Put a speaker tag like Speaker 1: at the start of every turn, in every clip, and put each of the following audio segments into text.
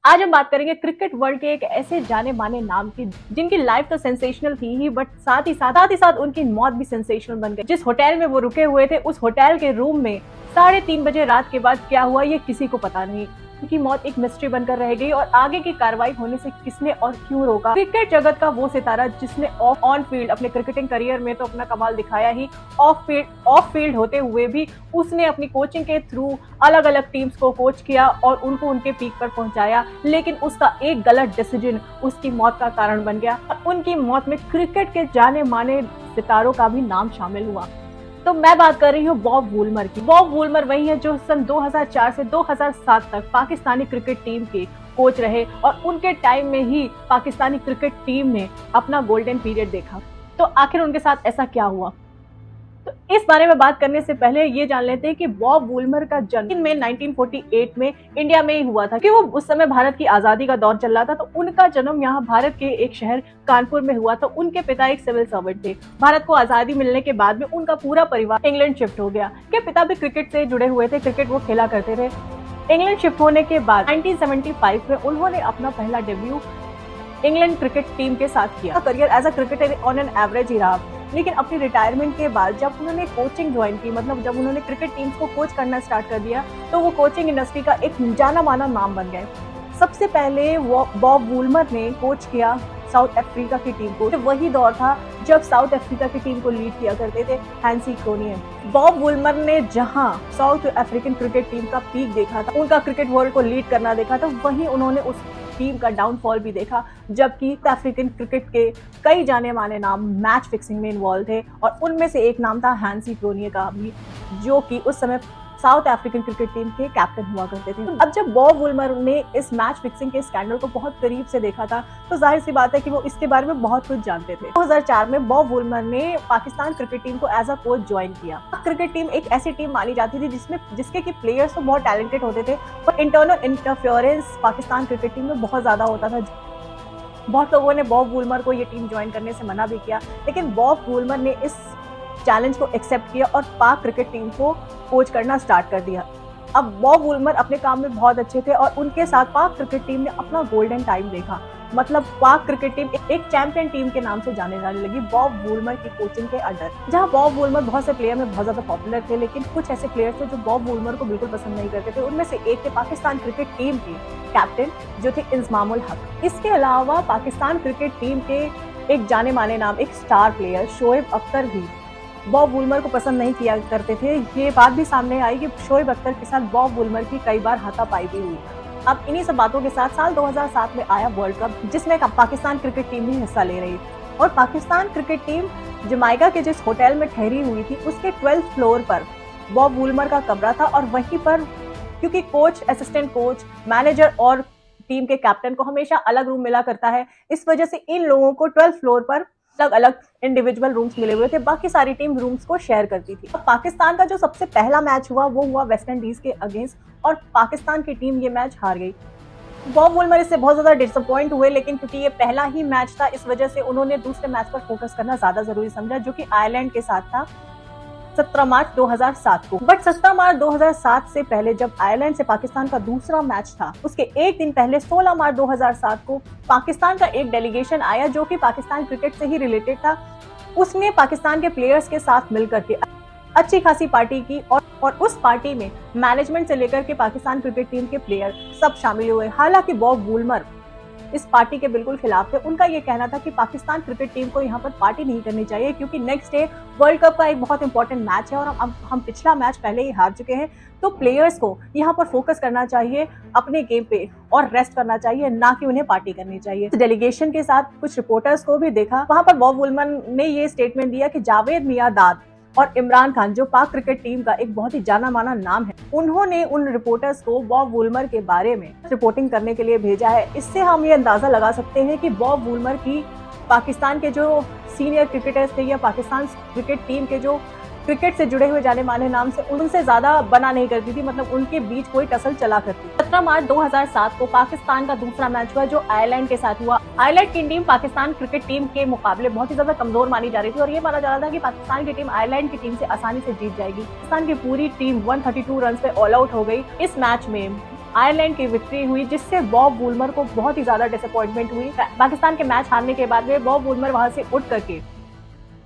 Speaker 1: आज हम बात करेंगे क्रिकेट वर्ल्ड के एक ऐसे जाने माने नाम की जिनकी लाइफ तो सेंसेशनल थी ही, बट साथ ही साथ उनकी मौत भी सेंसेशनल बन गई। जिस होटल में वो रुके हुए थे, उस होटल के रूम में 3:30 बजे रात के बाद क्या हुआ ये किसी को पता नहीं। उनकी मौत एक मिस्ट्री बनकर रह गई और आगे की कार्रवाई होने से किसने और क्यों रोका। क्रिकेट जगत का वो सितारा जिसने ऑन फील्ड अपने क्रिकेटिंग करियर में तो अपना कमाल दिखाया ही, ऑफ फील्ड होते हुए भी उसने अपनी कोचिंग के थ्रू अलग अलग टीम्स को कोच किया और उनको उनके पीक पर पहुंचाया, लेकिन उसका एक गलत डिसीजन उसकी मौत का कारण बन गया। उनकी मौत में क्रिकेट के जाने माने सितारों का भी नाम शामिल हुआ। तो मैं बात कर रही हूँ बॉब वुलमर की। बॉब वुलमर वही है जो सन 2004 से 2007 तक पाकिस्तानी क्रिकेट टीम के कोच रहे और उनके टाइम में ही पाकिस्तानी क्रिकेट टीम ने अपना गोल्डन पीरियड देखा। तो आखिर उनके साथ ऐसा क्या हुआ, तो इस बारे में बात करने से पहले ये जान लेते हैं कि बॉब वुलमर का जन्म में 1948 में इंडिया में ही हुआ था, कि वो उस समय भारत की आजादी का दौर चल रहा था। तो उनका जन्म यहाँ भारत के एक शहर कानपुर में हुआ। तो उनके पिता एक सिविल सर्वेंट थे। भारत को आजादी मिलने के बाद में उनका पूरा परिवार इंग्लैंड शिफ्ट हो गया। के पिता भी क्रिकेट से जुड़े हुए थे, क्रिकेट वो खेला करते थे। इंग्लैंड शिफ्ट होने के बाद 1975 में उन्होंने अपना पहला डेब्यू इंग्लैंड क्रिकेट टीम के साथ किया। Career as a cricketer on an average ही रहा, लेकिन अपनी रिटायरमेंट के बाद जब उन्होंने कोचिंग ज्वाइन की, मतलब जब उन्होंने क्रिकेट टीम्स को कोच करना स्टार्ट कर दिया, तो वो कोचिंग इंडस्ट्री का एक जाना माना नाम बन गए। सबसे पहले वो बॉब वुलमर ने कोच किया साउथ अफ्रीका की टीम को। तो वही दौर था जब साउथ अफ्रीका की टीम को लीड किया करते थे हैंसी क्रोनियन। बॉब वुलमर ने जहां साउथ अफ्रीकन क्रिकेट टीम का पीक देखा था, उनका क्रिकेट वर्ल्ड को लीड करना देखा था, वहीं उन्होंने उस टीम का डाउनफॉल भी देखा, जबकि अफ्रीकन क्रिकेट के कई जाने माने नाम मैच फिक्सिंग में इन्वॉल्व थे और उनमें से एक नाम था हैंसी क्रोनियन का भी, जो कि उस समय साउथ अफ्रीकन क्रिकेट टीम के कैप्टन हुआ करते थे। अब जब बॉब वुलमर ने इस मैच फिक्सिंग के स्कैंडल को बहुत करीब से देखा था, तो जाहिर सी बात है कि वो इसके बारे में बहुत कुछ जानते थे। 2004 में बॉब वुलमर ने पाकिस्तान क्रिकेट टीम को एज अ कोच ज्वाइन किया। क्रिकेट टीम एक ऐसी टीम मानी जाती थी जिसके की प्लेयर्स तो बहुत टैलेंटेड होते थे, पर internal interference Pakistan cricket team में बहुत ज्यादा होता था। बहुत लोगों ने बॉब वुलमर को ये टीम ज्वाइन करने से मना भी किया, लेकिन बॉब वुलमर ने इस चैलेंज को एक्सेप्ट किया और पाक क्रिकेट टीम को कोच करना स्टार्ट कर दिया। अब बॉब वुलमर अपने काम में बहुत अच्छे थे और उनके साथ पाक क्रिकेट टीम ने अपना गोल्डन टाइम देखा। मतलब पाक क्रिकेट टीम एक चैंपियन टीम के नाम से जाने जाने लगी बॉब वुलमर की कोचिंग के अंडर। जहां बॉब वुलमर बहुत से प्लेयर में बहुत ज्यादा पॉपुलर थे, लेकिन कुछ ऐसे प्लेयर थे जो बॉब वुलमर को बिल्कुल पसंद नहीं करते थे। उनमें से एक थे पाकिस्तान क्रिकेट टीम के कैप्टन, जो थे इंजमामुल हक। इसके अलावा पाकिस्तान क्रिकेट टीम के एक जाने माने नाम, एक स्टार प्लेयर शोएब अख्तर भी बॉब वुलमर को पसंद नहीं किया करते थे। ये बात भी सामने आई कि शोएब अख्तर के साथ बॉब वुलमर की कई बार हाथापाई भी हुई। अब इन्हीं सब बातों के साथ साल 2007 में आया वर्ल्ड कप, जिसमें पाकिस्तान क्रिकेट टीम भी हिस्सा ले रही और पाकिस्तान क्रिकेट टीम जमाइका के जिस होटल में ठहरी हुई थी, उसके 12th फ्लोर पर बॉब वुलमर का कमरा था और वहीं पर क्योंकि कोच, असिस्टेंट कोच, मैनेजर और टीम के कैप्टन को हमेशा अलग रूम मिला करता है, इस वजह से इन लोगों को 12th फ्लोर पर अलग अलग इंडिविजुअल रूम्स मिले हुए थे। बाकी सारी टीम रूम्स को शेयर करती थी। पाकिस्तान का जो सबसे पहला मैच हुआ वो हुआ वेस्ट इंडीज के अगेंस्ट और पाकिस्तान की टीम ये मैच हार गई। बॉब वुलमर इससे बहुत ज्यादा डिसअपॉइंट हुए, लेकिन क्योंकि ये पहला ही मैच था, इस वजह से उन्होंने दूसरे मैच पर फोकस करना ज्यादा जरूरी समझा, जो कि आयरलैंड के साथ था 17 मार्च 2007 को। बट 17 मार्च 2007 से पहले जब आयरलैंड से पाकिस्तान का दूसरा मैच था, उसके एक दिन पहले 16 मार्च 2007 को पाकिस्तान का एक डेलीगेशन आया, जो कि पाकिस्तान क्रिकेट से ही रिलेटेड था। उसने पाकिस्तान के प्लेयर्स के साथ मिलकर के अच्छी खासी पार्टी की और उस पार्टी में मैनेजमेंट से लेकर के पाकिस्तान क्रिकेट टीम के प्लेयर सब शामिल हुए। हालांकि बॉब वुलमर इस पार्टी के बिल्कुल खिलाफ थे। उनका ये कहना था कि पाकिस्तान क्रिकेट टीम को यहाँ पर पार्टी नहीं करनी चाहिए, क्योंकि नेक्स्ट डे वर्ल्ड कप का एक बहुत इंपॉर्टेंट मैच है और हम पिछला मैच पहले ही हार चुके हैं। तो प्लेयर्स को यहाँ पर फोकस करना चाहिए अपने गेम पे और रेस्ट करना चाहिए, ना कि उन्हें पार्टी करनी चाहिए। डेलीगेशन के साथ कुछ रिपोर्टर्स को भी देखा। वहां पर बॉब वुलमर ने ये स्टेटमेंट दिया कि जावेद मियादाद और इमरान खान, जो पाक क्रिकेट टीम का एक बहुत ही जाना माना नाम है, उन्होंने उन रिपोर्टर्स को बॉब वुलमर के बारे में रिपोर्टिंग करने के लिए भेजा है। इससे हम ये अंदाजा लगा सकते हैं कि बॉब वुलमर की पाकिस्तान के जो सीनियर क्रिकेटर्स थे या पाकिस्तान क्रिकेट टीम के जो क्रिकेट से जुड़े हुए जाने माने नाम से उनसे ज्यादा बना नहीं करती थी, मतलब उनके बीच कोई टसल चला करती। 17 मार्च 2007 को पाकिस्तान का दूसरा मैच हुआ, जो आयरलैंड के साथ हुआ। आयरलैंड की टीम पाकिस्तान क्रिकेट टीम के मुकाबले बहुत ही ज्यादा कमजोर मानी जा रही थी और ये माना जा रहा था कि पाकिस्तान की टीम आयरलैंड की टीम से आसानी से जीत जाएगी। पाकिस्तान की पूरी टीम 132 रन पे ऑल आउट हो गई। इस मैच में आयरलैंड की विक्ट्री हुई, जिससे बॉब वुलमर को बहुत ही ज्यादा डिसअपॉइंटमेंट हुई। पाकिस्तान के मैच हारने के बाद में बॉब वुलमर वहां से उठ करके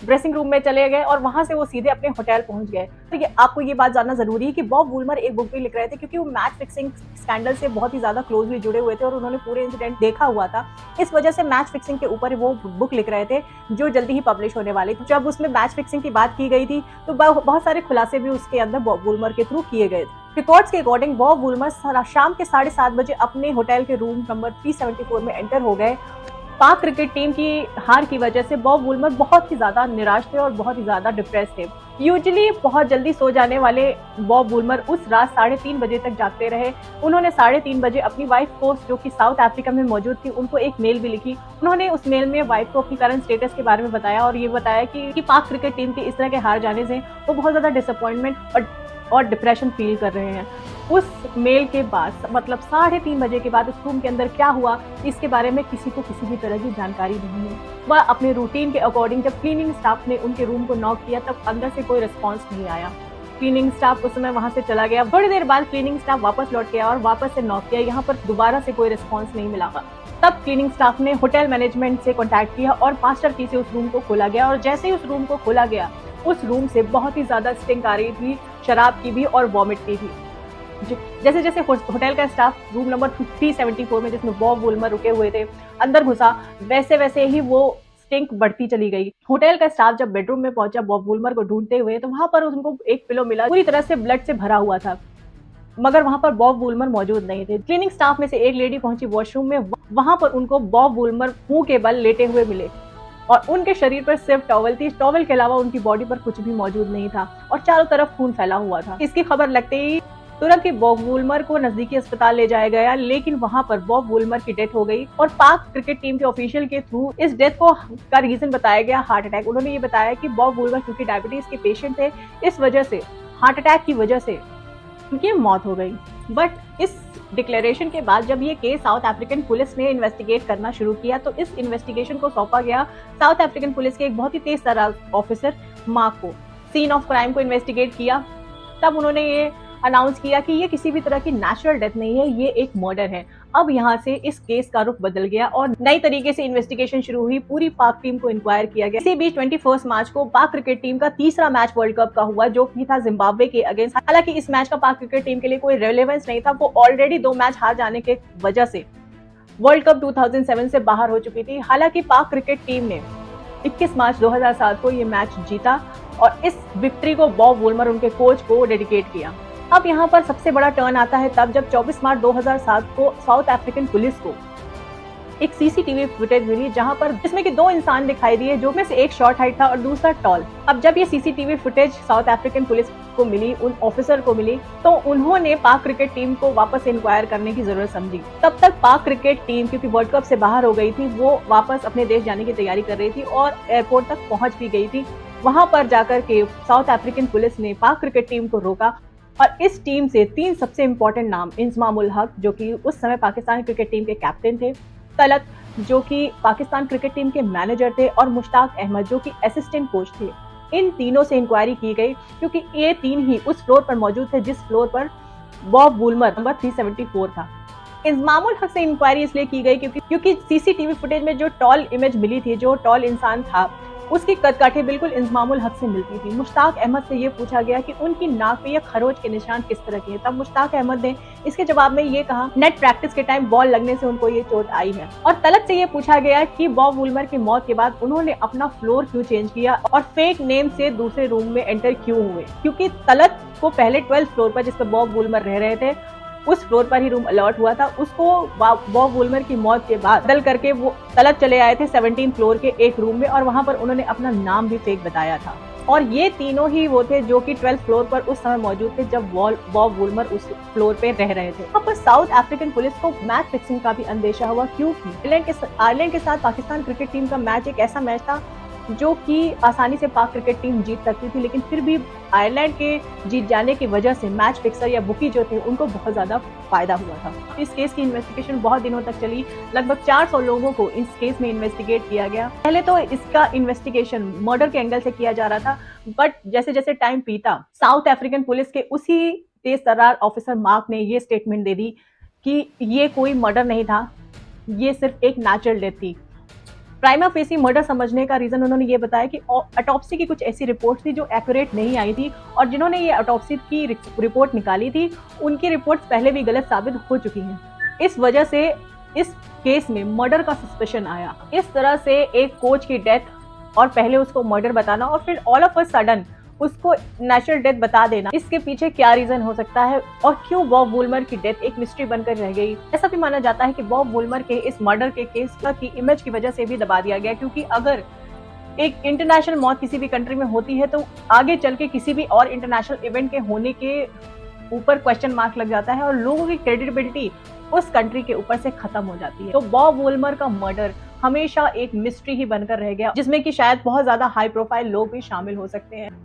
Speaker 1: ड्रेसिंग रूम में चले गए और वहां से वो सीधे अपने होटल पहुंच गए। तो ये आपको ये बात जानना जरूरी है कि बॉब वुलमर एक बुक भी लिख रहे थे, क्योंकि वो मैच फिक्सिंग स्कैंडल से बहुत ही ज्यादा क्लोजली जुड़े हुए थे और उन्होंने पूरे इंसिडेंट देखा हुआ था। इस वजह से मैच फिक्सिंग के ऊपर वो बुक लिख रहे थे, जो जल्दी ही पब्लिश होने वाली थी। जब उसमें मैच फिक्सिंग की बात की गई थी तो बहुत सारे खुलासे भी उसके अंदर बॉब वुलमर के थ्रू किए गए थे। रिकॉर्ड्स के अकॉर्डिंग बॉब वुलमर शाम के 7:30 बजे अपने होटल के रूम नंबर 374 में एंटर हो गए। पाक क्रिकेट टीम की हार की वजह से बॉब वुलमर बहुत ही ज्यादा निराश थे और बहुत ही ज्यादा डिप्रेस थे। यूजुअली बहुत जल्दी सो जाने वाले बॉब वुलमर उस रात 3:30 बजे तक जागते रहे। उन्होंने 3:30 बजे अपनी वाइफ को, जो कि साउथ अफ्रीका में मौजूद थी, उनको एक मेल भी लिखी। उन्होंने उस मेल में वाइफ को अपनी करंट स्टेटस के बारे में बताया और ये बताया कि पाक क्रिकेट टीम के इस तरह के हार जाने से वो बहुत ज्यादा डिसअपॉइंटमेंट और डिप्रेशन फील कर रहे हैं। उस मेल के बाद मतलब 3:30 बजे के बाद उस रूम के अंदर क्या हुआ, इसके बारे में किसी को किसी भी तरह की जानकारी नहीं है। वह अपने रूटीन के अकॉर्डिंग जब क्लीनिंग स्टाफ ने उनके रूम को नॉक किया तब अंदर से कोई रिस्पॉन्स नहीं आया। क्लीनिंग स्टाफ उस समय वहां से चला गया। थोड़ी देर बाद क्लीनिंग स्टाफ वापस लौट गया और वापस से नॉक किया। यहाँ पर दोबारा से कोई रिस्पॉन्स नहीं मिला। तब क्लीनिंग स्टाफ ने होटल मैनेजमेंट से कॉन्टैक्ट किया और मास्टर की से उस रूम को खोला गया। और जैसे ही उस रूम को खोला गया, उस रूम से बहुत ही ज्यादा स्टिंक आ रही थी, शराब की भी और वॉमिट की भी। जैसे जैसे होटल का स्टाफ रूम नंबर 374 में, जिसमें बॉब वुलमर रुके हुए थे, अंदर घुसा, वैसे वैसे ही वो स्टिंक बढ़ती चली गई। होटल का स्टाफ जब बेडरूम में पहुंचा बॉब वुलमर को ढूंढते हुए, तो वहां पर उनको एक पिलो मिला, पूरी तरह से ब्लड से भरा हुआ था, मगर वहां पर बॉब वुलमर मौजूद नहीं थे। क्लीनिंग स्टाफ में से एक लेडी पहुंची वॉशरूम में। वहां पर उनको बॉब वुलमर मुंह के बल लेटे हुए मिले और उनके शरीर पर सिर्फ टॉवल थी। टॉवल के अलावा उनकी बॉडी पर कुछ भी मौजूद नहीं था और चारों तरफ खून फैला हुआ था। इसकी खबर लगते ही तुरंत ही बॉब वुलमर को नजदीकी अस्पताल ले जाया गया, लेकिन वहां पर बॉब वुलमर की डेथ हो गई। और पाक क्रिकेट टीम के ऑफिशियल के थ्रू इस डेथ को का रीजन बताया गया हार्ट अटैक। उन्होंने ये बताया कि बॉब वुलमर क्योंकि डायबिटीज के पेशेंट थे, इस वजह से हार्ट अटैक की वजह से उनकी मौत हो गई। बट इस डिक्लेरेशन के बाद जब ये केस साउथ अफ्रीकन पुलिस ने इन्वेस्टिगेट करना शुरू किया, तो इस इन्वेस्टिगेशन को सौंपा गया साउथ अफ्रीकन पुलिस के एक बहुत ही तेज तर्रार ऑफिसर मार्क को। सीन ऑफ क्राइम को इन्वेस्टिगेट किया, तब उन्होंने ये अनाउंस किया कि ये किसी भी तरह की नेचुरल डेथ नहीं है, ये एक मर्डर है। अब यहाँ से इस केस का रुख बदल गया और नई तरीके से इन्वेस्टिगेशन शुरू हुई। पूरी पाक टीम को इंक्वायर किया गया। इसी बीच 21 मार्च को पाक क्रिकेट टीम का तीसरा मैच वर्ल्ड कप का हुआ, जो कि था जिम्बाब्वे के अगेंस्ट। हालांकि इस मैच का पाक क्रिकेट टीम के लिए कोई रेलेवेंस नहीं था, वो ऑलरेडी 2 मैच हार जाने के वजह से वर्ल्ड कप 2007 से बाहर हो चुकी थी। हालांकि पाक क्रिकेट टीम ने 21 मार्च 2007 को ये मैच जीता और इस विक्ट्री को बॉब वुलमर उनके कोच को डेडिकेट किया। अब यहाँ पर सबसे बड़ा टर्न आता है तब जब 24 मार्च 2007 को साउथ अफ्रीकन पुलिस को एक सीसीटीवी फुटेज मिली, जहां पर जिसमें कि 2 इंसान दिखाई दिए, जो में से एक शॉर्ट हाइट था और दूसरा टॉल। अब जब ये CCTV footage south African police को मिली, उन ऑफिसर को मिली, तो उन्होंने पाक क्रिकेट टीम को वापस इंक्वायर करने की जरूरत समझी। तब तक पाक क्रिकेट टीम क्योंकि वर्ल्ड कप से बाहर हो गई थी, वो वापस अपने देश जाने की तैयारी कर रही थी और एयरपोर्ट तक पहुंच भी गई थी। वहां पर जाकर के साउथ अफ्रीकन पुलिस ने पाक क्रिकेट टीम को रोका और इस टीम से 3 सबसे इंपॉर्टेंट नाम, इंजमामुल हक जो कि उस समय पाकिस्तान क्रिकेट टीम के कैप्टन थे, तलत जो कि पाकिस्तान क्रिकेट टीम के मैनेजर थे और मुश्ताक अहमद जो कि असिस्टेंट कोच थे, इन तीनों से इंक्वायरी की गई, क्योंकि ये 3 ही उस फ्लोर पर मौजूद थे जिस फ्लोर पर बॉब वुलमर नंबर 374 था। इंजमामुल हक से इंक्वायरी इसलिए की गई क्योंकि सीसीटीवी फुटेज में जो टॉल इमेज मिली थी, जो टॉल इंसान था, उसकी कदकाठी बिल्कुल इंजमामुल हक से मिलती थी। मुश्ताक अहमद से ये पूछा गया कि उनकी नाक पे या खरोच के निशान किस तरह के हैं। तब मुश्ताक अहमद ने इसके जवाब में ये कहा, नेट प्रैक्टिस के टाइम बॉल लगने से उनको ये चोट आई है। और तलत से ये पूछा गया कि बॉब वुलमर की मौत के बाद उन्होंने अपना फ्लोर क्यों चेंज किया और फेक नेम से दूसरे रूम में एंटर क्यों हुए, क्योंकि तलत को पहले 12th फ्लोर पर, जिस पर बॉब वुलमर रह रहे थे, उस फ्लोर पर ही रूम अलॉट हुआ था। उसको बॉब वुलमर की मौत के बाद बदल करके वो तलत चले आए थे 17th फ्लोर के एक रूम में और वहां पर उन्होंने अपना नाम भी फेक बताया था। और ये तीनों ही वो थे जो कि 12th फ्लोर पर उस समय मौजूद थे जब बॉब वुलमर उस फ्लोर पे रह रहे थे। वहाँ पर साउथ अफ्रीकन पुलिस को मैच फिक्सिंग का भी अंदेशा हुआ, क्योंकि आयरलैंड के साथ पाकिस्तान क्रिकेट टीम का मैच एक ऐसा मैच था जो कि आसानी से पाक क्रिकेट टीम जीत सकती थी, लेकिन फिर भी आयरलैंड के जीत जाने की वजह से मैच फिक्सर या बुकी जो थे उनको बहुत ज्यादा फायदा हुआ था। इस केस की इन्वेस्टिगेशन बहुत दिनों तक चली। लगभग 400 लोगों को इस केस में इन्वेस्टिगेट किया गया। पहले तो इसका इन्वेस्टिगेशन मर्डर के एंगल से किया जा रहा था, बट जैसे जैसे टाइम बीता, साउथ अफ्रीकन पुलिस के उसी तेज तर्रार ऑफिसर मार्क ने ये स्टेटमेंट दे दी कि ये कोई मर्डर नहीं था, ये सिर्फ एक नेचुरल डेथ थी। प्राइमा फेसी मर्डर समझने का रीजन उन्होंने ये बताया कि ऑटोप्सी की कुछ ऐसी रिपोर्ट थी जो एक्यूरेट नहीं आई थी, और जिन्होंने ये ऑटोप्सी की रिपोर्ट निकाली थी उनकी रिपोर्ट्स पहले भी गलत साबित हो चुकी हैं। इस वजह से इस केस में मर्डर का सस्पेशन आया। इस तरह से एक कोच की डेथ और पहले उसको मर्डर बताना और फिर ऑल ऑफ अ सडन उसको नेचुरल डेथ बता देना, इसके पीछे क्या रीजन हो सकता है और क्यों बॉब वुलमर की डेथ एक मिस्ट्री बनकर रह गई। ऐसा भी माना जाता है कि बॉब वुलमर के इस मर्डर के केस की इमेज की वजह से भी दबा दिया गया, क्योंकि अगर एक इंटरनेशनल मौत किसी भी कंट्री में होती है तो आगे चल के किसी भी और इंटरनेशनल इवेंट के होने के ऊपर क्वेश्चन मार्क लग जाता है और लोगों की क्रेडिबिलिटी उस कंट्री के ऊपर से खत्म हो जाती है। तो बॉब वुलमर का मर्डर हमेशा एक मिस्ट्री ही बनकर रह गया, जिसमें कि शायद बहुत ज्यादा हाई प्रोफाइल लोग भी शामिल हो सकते हैं।